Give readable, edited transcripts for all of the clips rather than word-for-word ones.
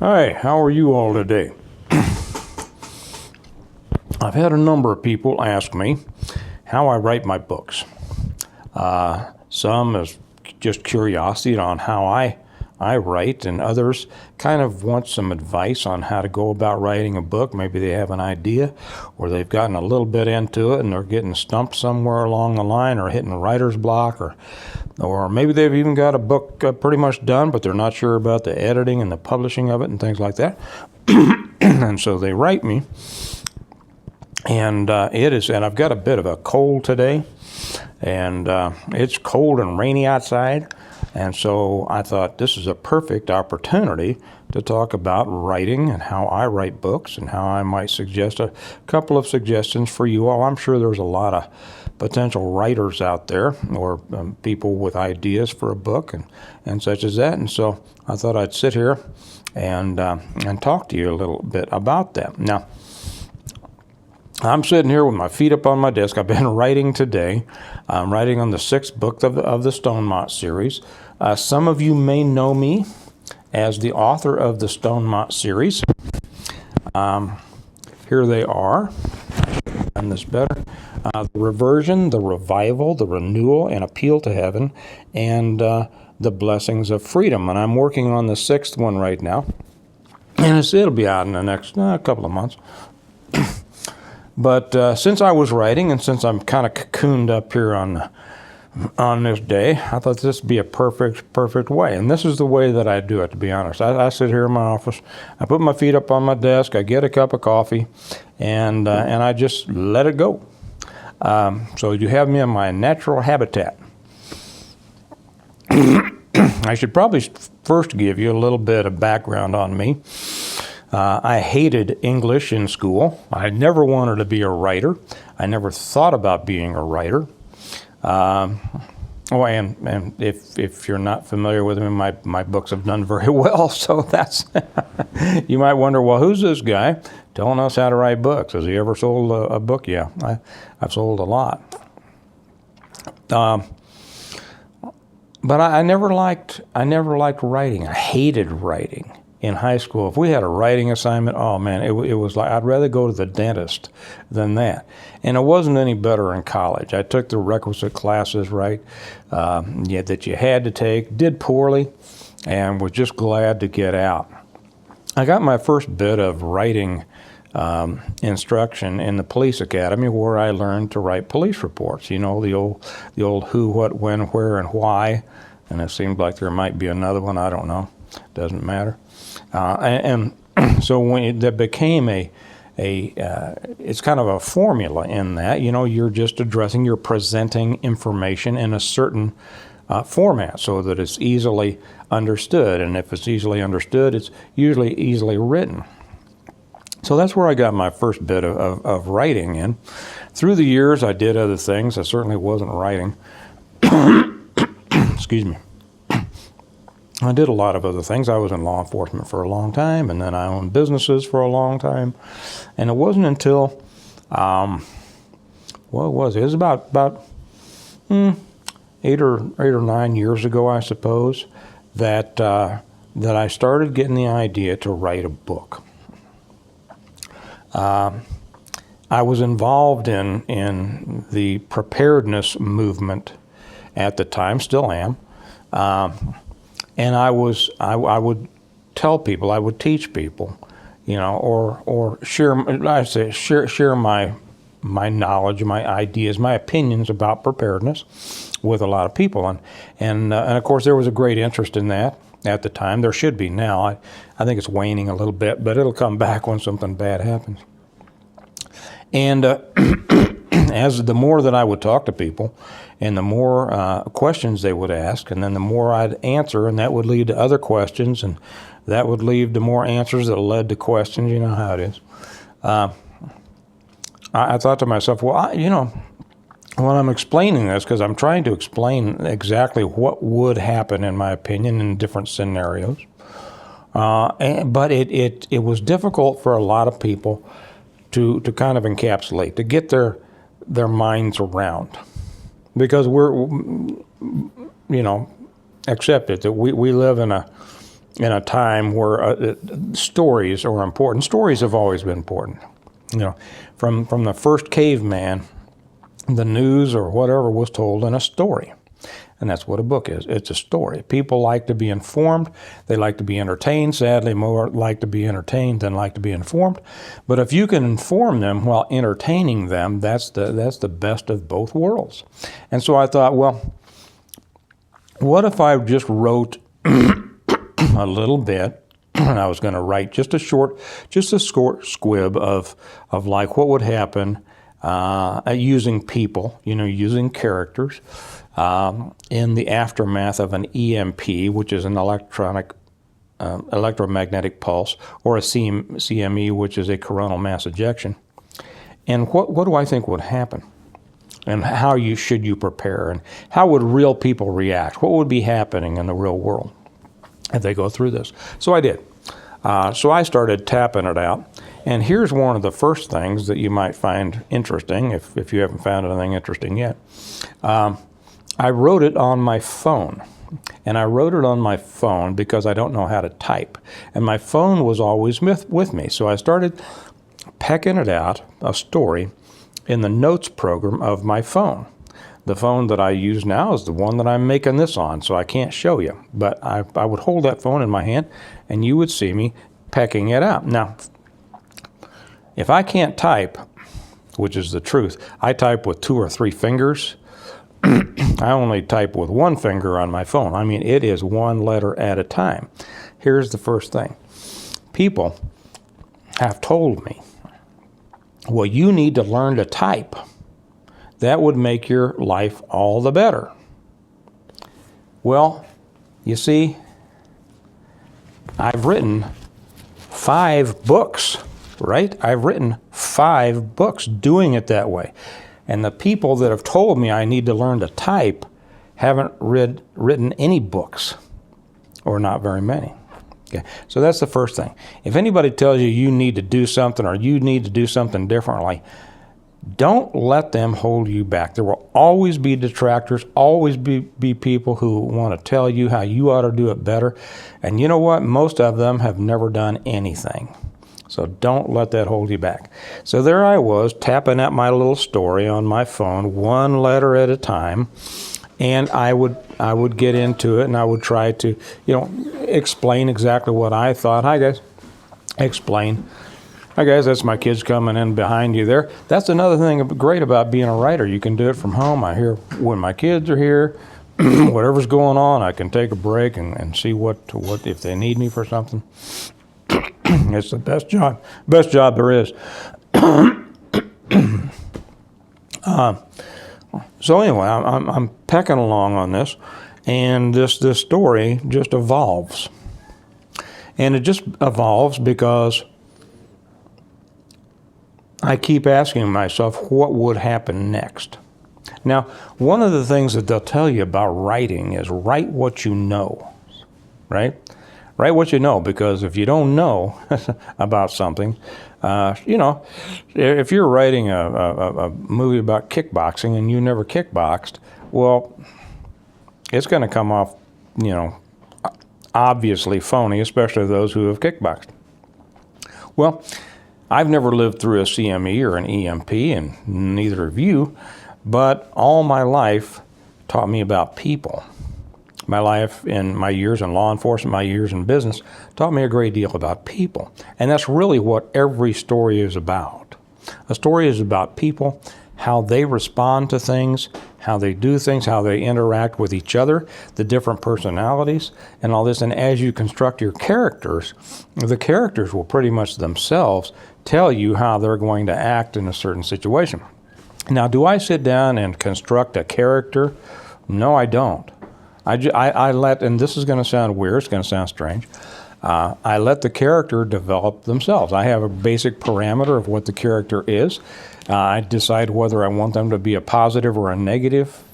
Hi, how are you all today? I've had a number of people ask me how I write my books. Some is just curiosity on how I write, and others kind of want some advice on how to go about writing a book. Maybe they have an idea, or they've gotten a little bit into it and they're getting stumped somewhere along the line, or hitting writer's block, or maybe they've even got a book pretty much done, but they're not sure about the editing and the publishing of it and things like that. And so they write me, and and I've got a bit of a cold today, and it's cold and rainy outside. And so I thought this is a perfect opportunity to talk about writing and how I write books and how I might suggest a couple of suggestions for you all. I'm sure there's a lot of potential writers out there, or people with ideas for a book and such as that. And so I thought I'd sit here and talk to you a little bit about that. Now, I'm sitting here with my feet up on my desk. I've been writing today. I'm writing on the 6th book of the Stonemont series. Some of you may know me as the author of the Stonemont series. Here they are. And this better. The Reversion, the Revival, the Renewal, and Appeal to Heaven, and the Blessings of Freedom. And I'm working on the 6th one right now. And it'll be out in the next couple of months. But since I was writing, and since I'm kind of cocooned up here on this day, I thought this would be a perfect way. And this is the way that I do it, to be honest. I sit here in my office, I put my feet up on my desk, I get a cup of coffee, and I just let it go. So you have me in my natural habitat. I should probably first give you a little bit of background on me. I hated English in school. I never wanted to be a writer. I never thought about being a writer. And if you're not familiar with me, my books have done very well. So that's you might wonder, well, who's this guy telling us how to write books? Has he ever sold a book? Yeah, I've sold a lot. But I never liked writing. I hated writing. In high school, if we had a writing assignment, oh man, it was like I'd rather go to the dentist than that. And it wasn't any better in college. I took the requisite classes, right, that you had to take, did poorly, and was just glad to get out. I got my first bit of writing instruction in the police academy, where I learned to write police reports. You know, the old who, what, when, where, and why. And it seemed like there might be another one. I don't know. Doesn't matter. And so when that became it's kind of a formula in that, you know, you're presenting information in a certain format so that it's easily understood. And if it's easily understood, it's usually easily written. So that's where I got my first bit of writing in. Through the years, I did other things. I certainly wasn't writing. Excuse me. I did a lot of other things. I was in law enforcement for a long time, and then I owned businesses for a long time. And it wasn't until, what was it? It was about 8 or 9 years ago, I suppose, that I started getting the idea to write a book. I was involved in the preparedness movement at the time, still am. And I would tell people, I would teach people, you know, or share my knowledge, my ideas, my opinions about preparedness with a lot of people, and of course there was a great interest in that at the time. There should be now. I think it's waning a little bit, but it'll come back when something bad happens. And as the more that I would talk to people, and the more questions they would ask, and then the more I'd answer, and that would lead to other questions, and that would lead to more answers that led to questions. You know how it is. I thought to myself, well, when I'm explaining this, because I'm trying to explain exactly what would happen, in my opinion, in different scenarios, but it was difficult for a lot of people to kind of encapsulate, to get their minds around. Because we're, accept it, that we live in in a time where stories are important. Stories have always been important. You know, from the first caveman, the news or whatever was told in a story. And that's what a book is. It's a story. People like to be informed. They like to be entertained. Sadly, more like to be entertained than like to be informed. But if you can inform them while entertaining them, that's the best of both worlds. And so I thought, well, what if I just wrote a little bit, and I was going to write just a short squib of like what would happen using people, using characters in the aftermath of an EMP, which is an electromagnetic pulse, or a CME, which is a coronal mass ejection. And what do I think would happen? And how should you prepare? And how would real people react? What would be happening in the real world if they go through this? So I did. So I started tapping it out. And here's one of the first things that you might find interesting, if you haven't found anything interesting yet. I wrote it on my phone. And I wrote it on my phone because I don't know how to type. And my phone was always with me. So I started pecking it out, a story, in the notes program of my phone. The phone that I use now is the one that I'm making this on, so I can't show you. But I would hold that phone in my hand, and you would see me pecking it out. Now, if I can't type, which is the truth, I type with 2 or 3 fingers. I only type with 1 finger on my phone. I mean, it is 1 letter at a time. Here's the first thing. People have told me, well, you need to learn to type. That would make your life all the better. Well, you see, I've written 5 books, right? I've written 5 books doing it that way. And the people that have told me I need to learn to type haven't written any books, or not very many. Okay. So that's the first thing. If anybody tells you you need to do something or you need to do something differently, don't let them hold you back. There will always be detractors, always be people who want to tell you how you ought to do it better. And you know what? Most of them have never done anything. So don't let that hold you back. So there I was, tapping out my little story on my phone, 1 letter at a time. And I would get into it, and I would try to, explain exactly what I thought. Hi, guys. Explain. Hi, guys. That's my kids coming in behind you there. That's another thing great about being a writer. You can do it from home. I hear when my kids are here, whatever's going on, I can take a break and see what if they need me for something. It's the best job there is. So anyway, I'm pecking along on this, and this story just evolves. And it just evolves because I keep asking myself, what would happen next? Now, one of the things that they'll tell you about writing is write what you know, right? Write what you know, because if you don't know about something, if you're writing a movie about kickboxing and you never kickboxed, well, it's going to come off, obviously phony, especially those who have kickboxed. Well, I've never lived through a CME or an EMP, and neither have you, but all my life taught me about people. My life and my years in law enforcement, my years in business, taught me a great deal about people. And that's really what every story is about. A story is about people, how they respond to things, how they do things, how they interact with each other, the different personalities, and all this. And as you construct your characters, the characters will pretty much themselves tell you how they're going to act in a certain situation. Now, do I sit down and construct a character? No, I don't. I let, and this is going to sound weird, it's going to sound strange, I let the character develop themselves. I have a basic parameter of what the character is. I decide whether I want them to be a positive or a negative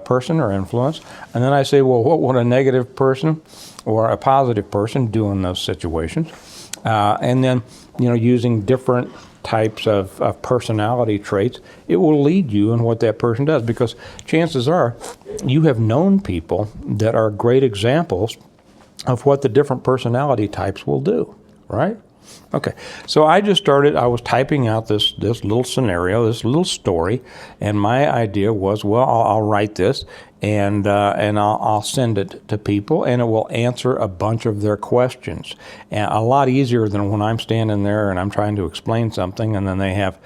person or influence. And then I say, well, what would a negative person or a positive person do in those situations? And then, using different types of personality traits, it will lead you in what that person does, because chances are you have known people that are great examples of what the different personality types will do, right? Okay, so I was typing out this little scenario, this little story, and my idea was, well, I'll write this, and I'll send it to people, and it will answer a bunch of their questions. And a lot easier than when I'm standing there and I'm trying to explain something, and then they have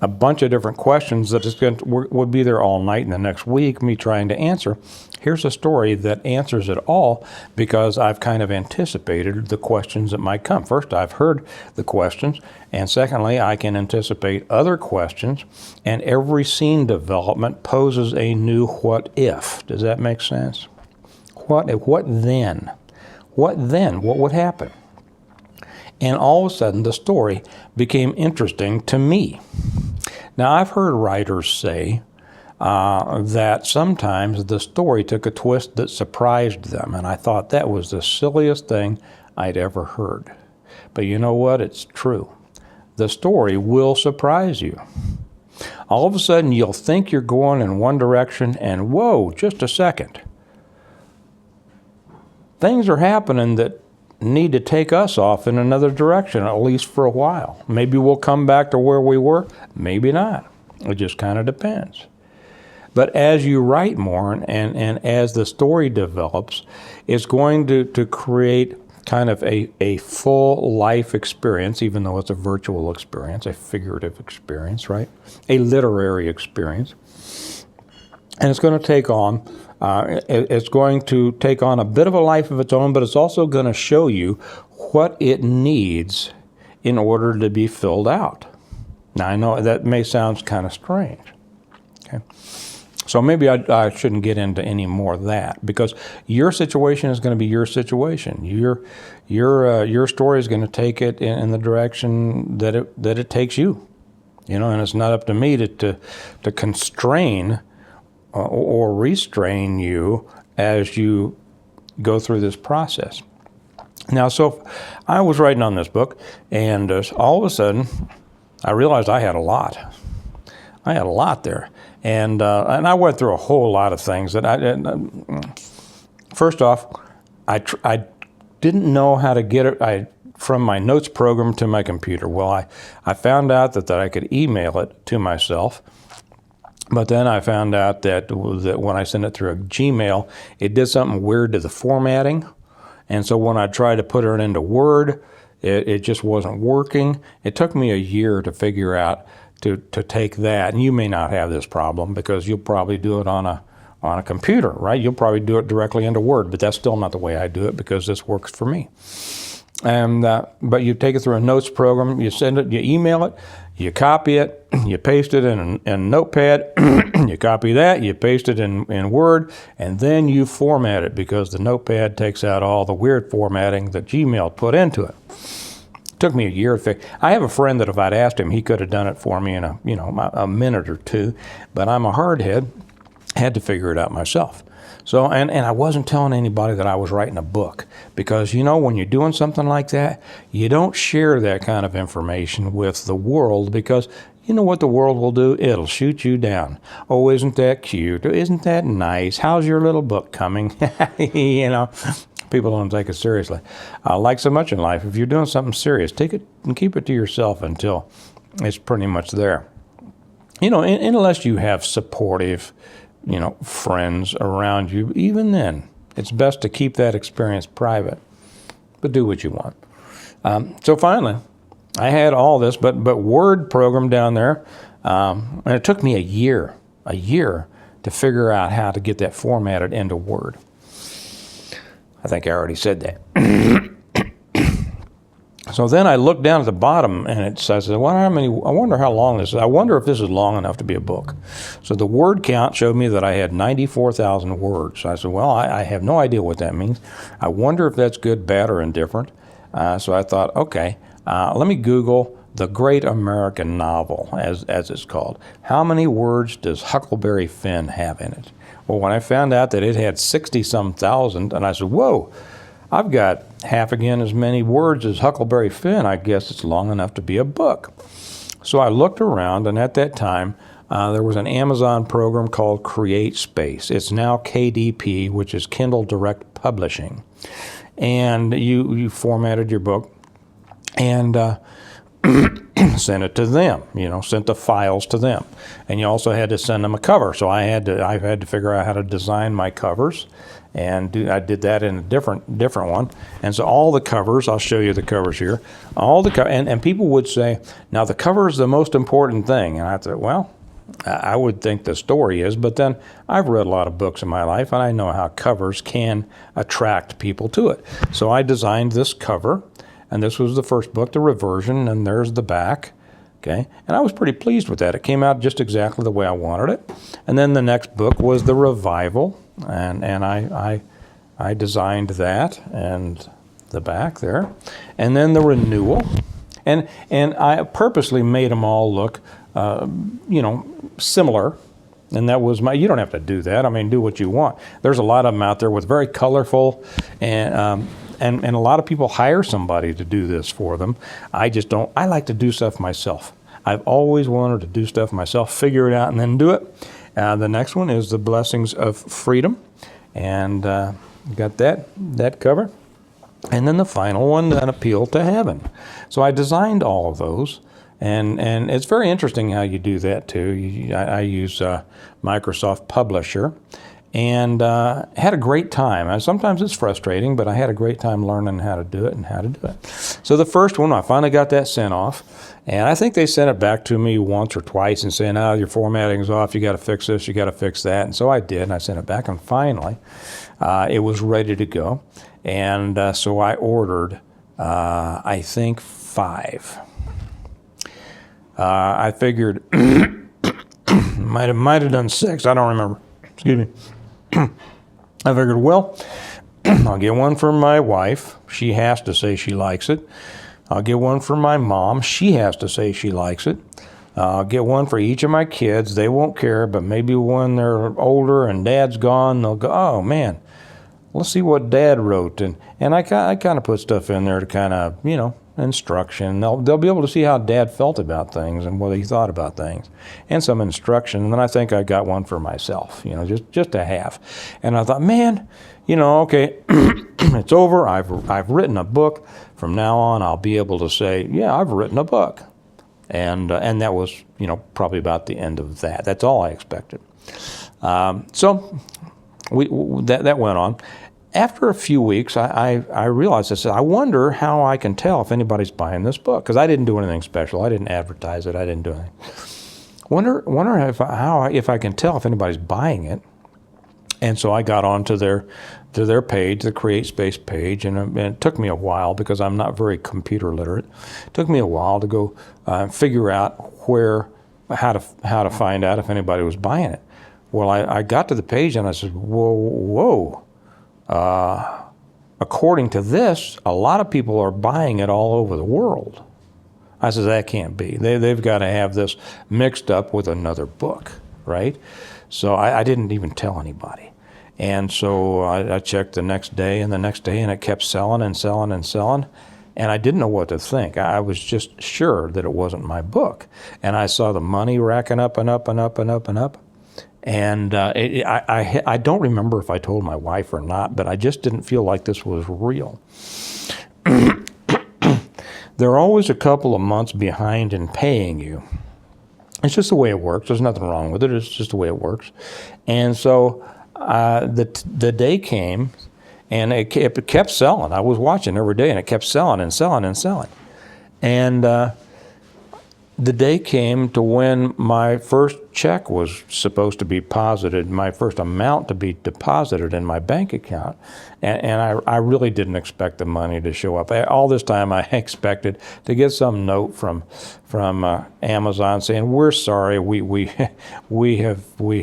a bunch of different questions that would be there all night and the next week, me trying to answer. Here's a story that answers it all because I've kind of anticipated the questions that might come. First, I've heard the questions, and secondly, I can anticipate other questions, and every scene development poses a new what if. Does that make sense? What then? What then? What would happen? And all of a sudden, the story became interesting to me. Now, I've heard writers say that sometimes the story took a twist that surprised them, and I thought that was the silliest thing I'd ever heard. But you know what? It's true. The story will surprise you. All of a sudden, you'll think you're going in one direction, and whoa, just a second. Things are happening that need to take us off in another direction, at least for a while. Maybe we'll come back to where we were, maybe not. It just kind of depends. But as you write more and as the story develops, it's going to create kind of a full life experience, even though it's a virtual experience, a figurative experience, right? A literary experience. And it's going to take on a bit of a life of its own, but it's also going to show you what it needs in order to be filled out. Now, I know that may sound kind of strange. Okay, so maybe I shouldn't get into any more of that, because your situation is going to be your situation. Your story is going to take it in the direction that it takes you. And it's not up to me to constrain or restrain you as you go through this process. Now, so I was writing on this book, and all of a sudden, I realized I had a lot. I had a lot there, and I went through a whole lot of things that first off, I didn't know how to get it from my notes program to my computer. Well, I found out that I could email it to myself. But then I found out that when I sent it through a Gmail, it did something weird to the formatting. And so when I tried to put it into Word, it just wasn't working. It took me a year to figure out to take that. And you may not have this problem because you'll probably do it on a computer, right? You'll probably do it directly into Word, but that's still not the way I do it because this works for me. And but you take it through a notes program, you send it, you email it, you copy it, you paste it in Notepad, you copy that, you paste it in Word, and then you format it because the Notepad takes out all the weird formatting that Gmail put into it. It took me a year to fix. I have a friend that if I'd asked him, he could have done it for me in a minute or two, but I'm a hardhead, had to figure it out myself. So, and I wasn't telling anybody that I was writing a book because, when you're doing something like that, you don't share that kind of information with the world because you know what the world will do? It'll shoot you down. Oh, isn't that cute? Isn't that nice? How's your little book coming? People don't take it seriously. Like so much in life, if you're doing something serious, take it and keep it to yourself until it's pretty much there. Unless you have supportive friends around you, even then, it's best to keep that experience private, but do what you want. So finally, I had all this, but Word program down there, and it took me a year to figure out how to get that formatted into Word. I think I already said that. So then I looked down at the bottom, and it says, I wonder how long this is. I wonder if this is long enough to be a book. So the word count showed me that I had 94,000 words. I said, well, I have no idea what that means. I wonder if that's good, bad, or indifferent. So I thought, okay, let me Google the Great American Novel, as it's called. How many words does Huckleberry Finn have in it? Well, when I found out that it had 60-some thousand, and I said, whoa, I've got half again as many words as Huckleberry Finn. I guess it's long enough to be a book. So I looked around, and at that time, there was an Amazon program called Create Space. It's now KDP, which is Kindle Direct Publishing. And you formatted your book and sent it to them, sent the files to them. And you also had to send them a cover. So I had to figure out how to design my covers. And I did that in a different one. And so all the covers, I'll show you the covers here. And people would say, now the cover is the most important thing. And I thought, well, I would think the story is, but then I've read a lot of books in my life, and I know how covers can attract people to it. So I designed this cover. And this was the first book, the reversion, and there's the back, okay? And I was pretty pleased with that. It came out just exactly the way I wanted it. And then the next book was the revival, and I designed that and the back there. And then the renewal, and I purposely made them all look, similar. And that was you don't have to do that. I mean, do what you want. There's a lot of them out there with very colorful and a lot of people hire somebody to do this for them. I just don't. I like to do stuff myself. I've always wanted to do stuff myself, figure it out, and then do it. The next one is The Blessings of Freedom. And got that cover. And then the final one, An Appeal to Heaven. So I designed all of those. And it's very interesting how you do that, too. I use Microsoft Publisher. And had a great time. Sometimes it's frustrating, but I had a great time learning how to do it. So the first one, I finally got that sent off. And I think they sent it back to me once or twice and saying, your formatting's off, you got to fix this, you got to fix that. And so I did, and I sent it back, and finally it was ready to go. And so I ordered, I think, 5. I figured might have done 6. I don't remember. Excuse me. I figured, well, I'll get one for my wife. She has to say she likes it. I'll get one for my mom. She has to say she likes it. I'll get one for each of my kids. They won't care, but maybe when they're older and Dad's gone, they'll go, oh, man, let's see what Dad wrote. And I kind of put stuff in there to kind of, instruction. They'll be able to see how Dad felt about things and what he thought about things, and some instruction. And then I think I got one for myself, just to have. And I thought, man, okay, it's over. I've written a book. From now on, I'll be able to say, yeah, I've written a book. And that was, probably about the end of that. That's all I expected. So that went on. After a few weeks, I realized, I said, I wonder how I can tell if anybody's buying this book, because I didn't do anything special. I didn't advertise it. I didn't do anything. Wonder if I can tell if anybody's buying it. And so I got onto their page, the Create Space page, and it took me a while because I'm not very computer literate. It took me a while to go figure out how to find out if anybody was buying it. Well, I got to the page and I said, whoa. According to this, a lot of people are buying it all over the world. I said, that can't be. They've got to have this mixed up with another book, right? So I didn't even tell anybody. And so I checked the next day, and it kept selling and selling and selling. And I didn't know what to think. I was just sure that it wasn't my book. And I saw the money racking up and up and up and up and up. And I don't remember if I told my wife or not, but I just didn't feel like this was real. They're always a couple of months behind in paying you. It's just the way it works. There's nothing wrong with it. It's just the way it works. And so the day came, and it kept selling. I was watching every day, and it kept selling and selling and selling. And the day came to when my first check was supposed to be deposited, my first amount to be deposited in my bank account. And I really didn't expect the money to show up. All this time I expected to get some note from Amazon saying, we're sorry, we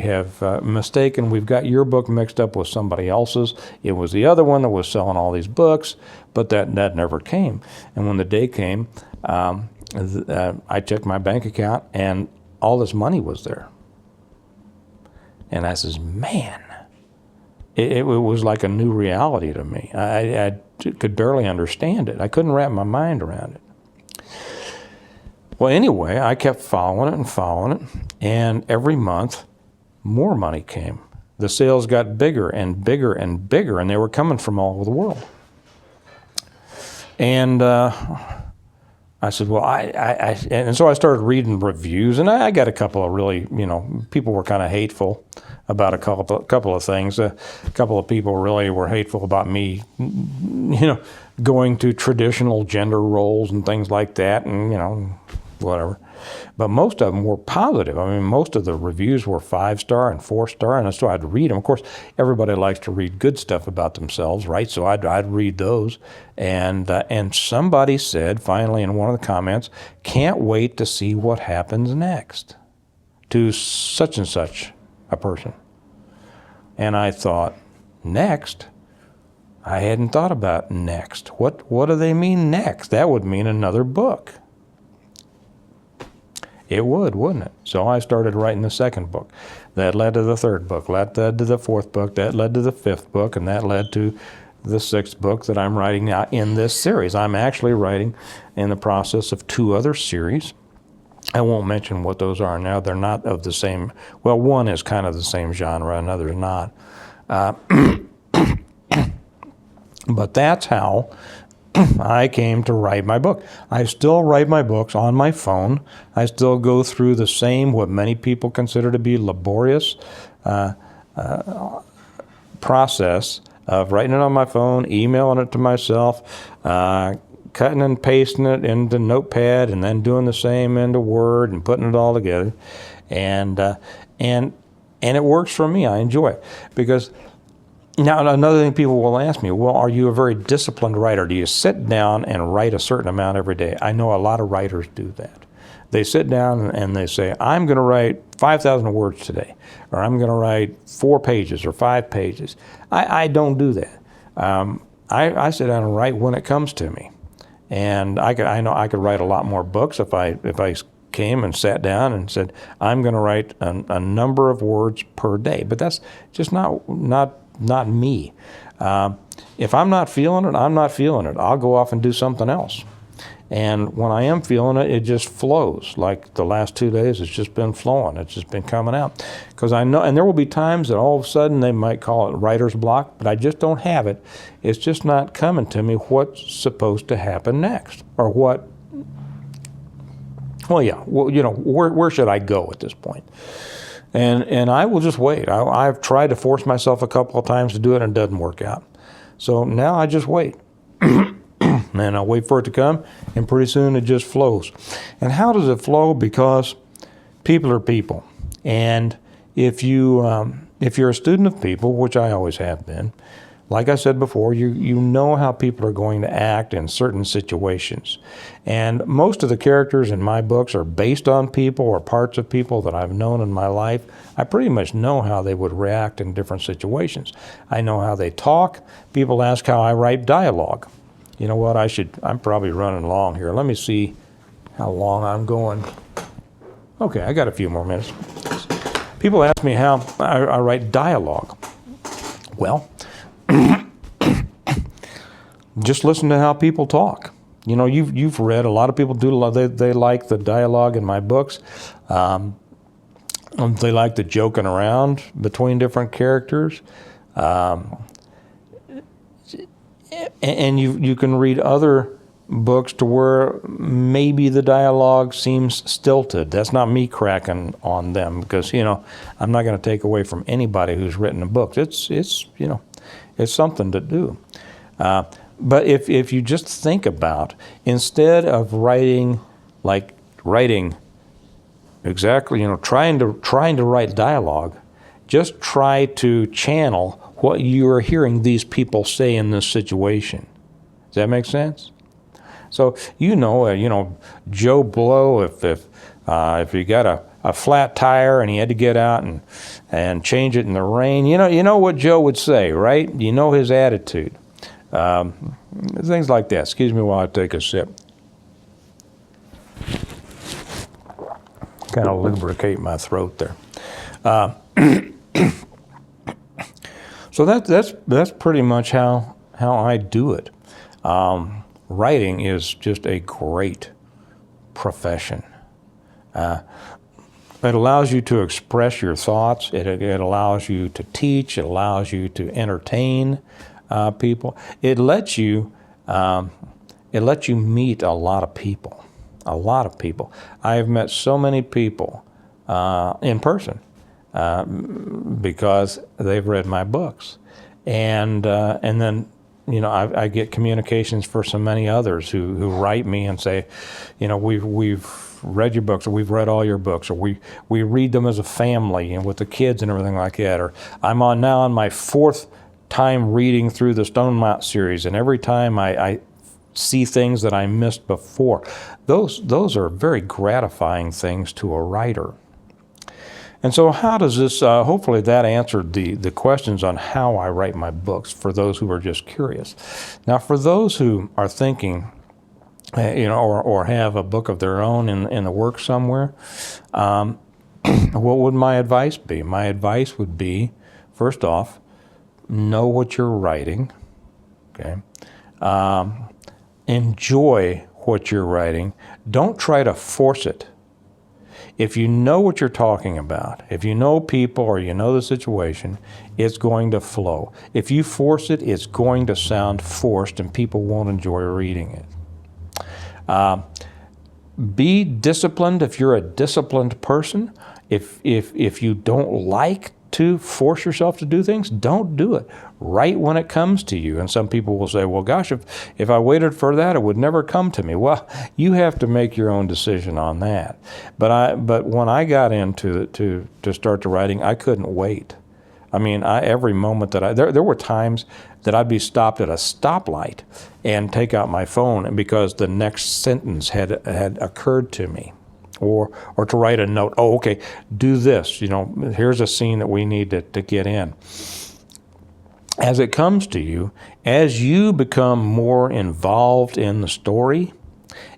have mistaken. We've got your book mixed up with somebody else's. It was the other one that was selling all these books, but that never came. And when the day came, I checked my bank account, and all this money was there. And I says, man, it was like a new reality to me. I could barely understand it. I couldn't wrap my mind around it. Well, anyway, I kept following it, and every month more money came. The sales got bigger and bigger and bigger, and they were coming from all over the world. And I said, well, and so I started reading reviews, and I got a couple of really, people were kind of hateful about a couple of things. A couple of people really were hateful about me, going to traditional gender roles and things like that, and, whatever. But most of them were positive. I mean, most of the reviews were 5-star and 4-star, and so I'd read them. Of course, everybody likes to read good stuff about themselves, right? So I'd read those. And somebody said, finally, in one of the comments, can't wait to see what happens next to such and such a person. And I thought, next? I hadn't thought about next. What do they mean next? That would mean another book. It would, wouldn't it? So I started writing the second book. That led to the third book. That led to the fourth book. That led to the fifth book. And that led to the sixth book that I'm writing now in this series. I'm actually writing in the process of 2 other series. I won't mention what those are now. They're not of the same, well, one is kind of the same genre, another is not. But that's how I came to write my book. I still write my books on my phone. I still go through the same, what many people consider to be laborious process of writing it on my phone, emailing it to myself, cutting and pasting it into Notepad, and then doing the same into Word and putting it all together. And it works for me. I enjoy it. Because now, another thing people will ask me, well, are you a very disciplined writer? Do you sit down and write a certain amount every day? I know a lot of writers do that. They sit down and they say, I'm going to write 5,000 words today, or I'm going to write 4 pages or 5 pages. I don't do that. I sit down and write when it comes to me. And I know I could write a lot more books if I came and sat down and said, I'm going to write a number of words per day. But that's just not me. If I'm not feeling it, I'm not feeling it. I'll go off and do something else. And when I am feeling it, it just flows. Like the last 2 days, it's just been flowing. It's just been coming out. Because I know, and there will be times that all of a sudden they might call it writer's block, but I just don't have it. It's just not coming to me what's supposed to happen next. Or what, where should I go at this point? And I will just wait. I've tried to force myself a couple of times to do it, and it doesn't work out. So now I just wait. And I'll wait for it to come, and pretty soon it just flows. And how does it flow? Because people are people. And if you're a student of people, which I always have been, like I said before, you know how people are going to act in certain situations. And most of the characters in my books are based on people or parts of people that I've known in my life. I pretty much know how they would react in different situations. I know how they talk. People ask how I write dialogue. You know what, I'm probably running long here. Let me see how long I'm going. Okay, I got a few more minutes. People ask me how I write dialogue. Well, just listen to how people talk. You know, you've read, a lot of people do, they like the dialogue in my books. They like the joking around between different characters. And you can read other books to where maybe the dialogue seems stilted. That's not me cracking on them, because, I'm not going to take away from anybody who's written a book. It's something to do. But if you just think about, instead of writing exactly, trying to write dialogue, just try to channel what you are hearing these people say in this situation. Does that make sense? So Joe Blow, if you got a flat tire and he had to get out and change it in the rain, you know what Joe would say, right? You know his attitude. Things like that. Excuse me while I take a sip. Kind of lubricate my throat there. So that's pretty much how I do it. Writing is just a great profession. It allows you to express your thoughts. It allows you to teach. It allows you to entertain people. It lets you meet a lot of people. A lot of people. I've met so many people in person because they've read my books, and then I get communications for so many others who write me and say, we've read your books, or we've read all your books, or we read them as a family and with the kids and everything like that, or I'm now on my 4th time reading through the Stone Mount series, and every time I see things that I missed before. Those are very gratifying things to a writer. And so how does this, hopefully that answered the questions on how I write my books for those who are just curious. Now for those who are thinking, or have a book of their own in the works somewhere, what would my advice be? My advice would be, first off, know what you're writing, okay? Enjoy what you're writing. Don't try to force it. If you know what you're talking about, if you know people or you know the situation, it's going to flow. If you force it, it's going to sound forced and people won't enjoy reading it. Be disciplined if you're a disciplined person. If you don't like to force yourself to do things, don't do it. Write when it comes to you. And some people will say, well, gosh, if I waited for that, it would never come to me. Well, you have to make your own decision on that. But when I got into to start the writing, I couldn't wait. I mean, every moment that there were times that I'd be stopped at a stoplight and take out my phone because the next sentence had occurred to me. Or to write a note, oh, okay, do this, here's a scene that we need to get in. As it comes to you, as you become more involved in the story,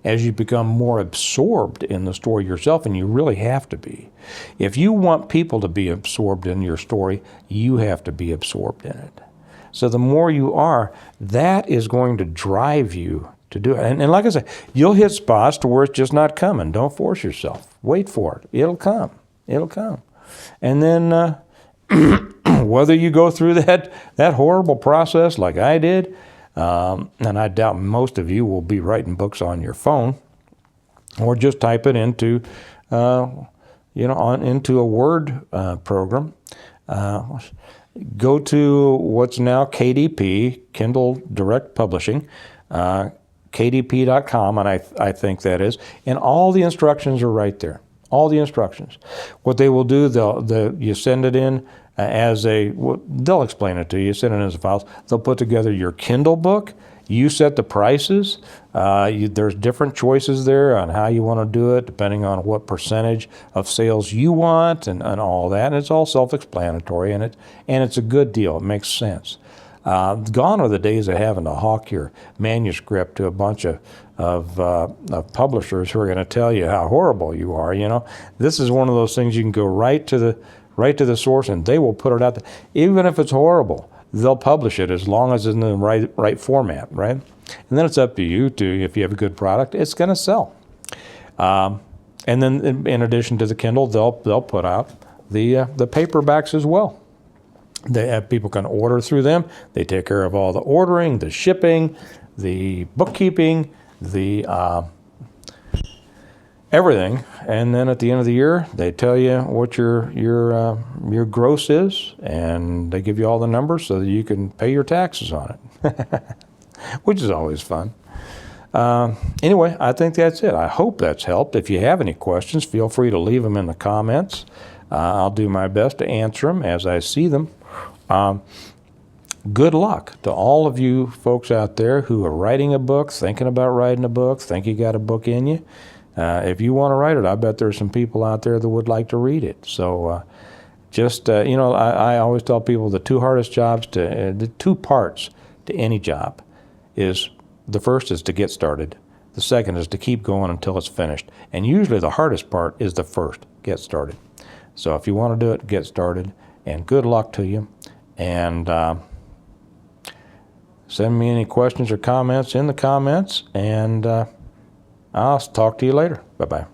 as you become more absorbed in the story yourself, and you really have to be. If you want people to be absorbed in your story, you have to be absorbed in it. So the more you are, that is going to drive you to do it. And like I said, you'll hit spots to where it's just not coming. Don't force yourself. Wait for it. It'll come. It'll come. And then whether you go through that horrible process like I did, and I doubt most of you will be writing books on your phone, or just type it into into a Word program. Go to what's now KDP, Kindle Direct Publishing, kdp.com, and I think that is, and all the instructions are right there. All the instructions. What they will do, you send it in they'll explain it to you. Send it in as a file. They'll put together your Kindle book. You set the prices. There's different choices there on how you want to do it, depending on what percentage of sales you want and all that. And it's all self-explanatory, and it's a good deal. It makes sense. Gone are the days of having to hawk your manuscript to a bunch of publishers who are going to tell you how horrible you are. This is one of those things you can go right to the source, and they will put it out there. Even if it's horrible, they'll publish it as long as it's in the right format, right? And then it's up to you if you have a good product, it's going to sell. And then in addition to the Kindle, they'll put out the paperbacks as well. People can order through them. They take care of all the ordering, the shipping, the bookkeeping, the everything. And then at the end of the year, they tell you what your gross is, and they give you all the numbers so that you can pay your taxes on it, which is always fun. Anyway, I think that's it. I hope that's helped. If you have any questions, feel free to leave them in the comments. I'll do my best to answer them as I see them. Good luck to all of you folks out there who are writing a book, thinking about writing a book, think you got a book in you. If you want to write it, I bet there's some people out there that would like to read it. So I always tell people the two hardest jobs the two parts to any job is, the first is to get started. The second is to keep going until it's finished. And usually the hardest part is the first, get started. So if you want to do it, get started. And good luck to you. And send me any questions or comments in the comments. And I'll talk to you later. Bye-bye.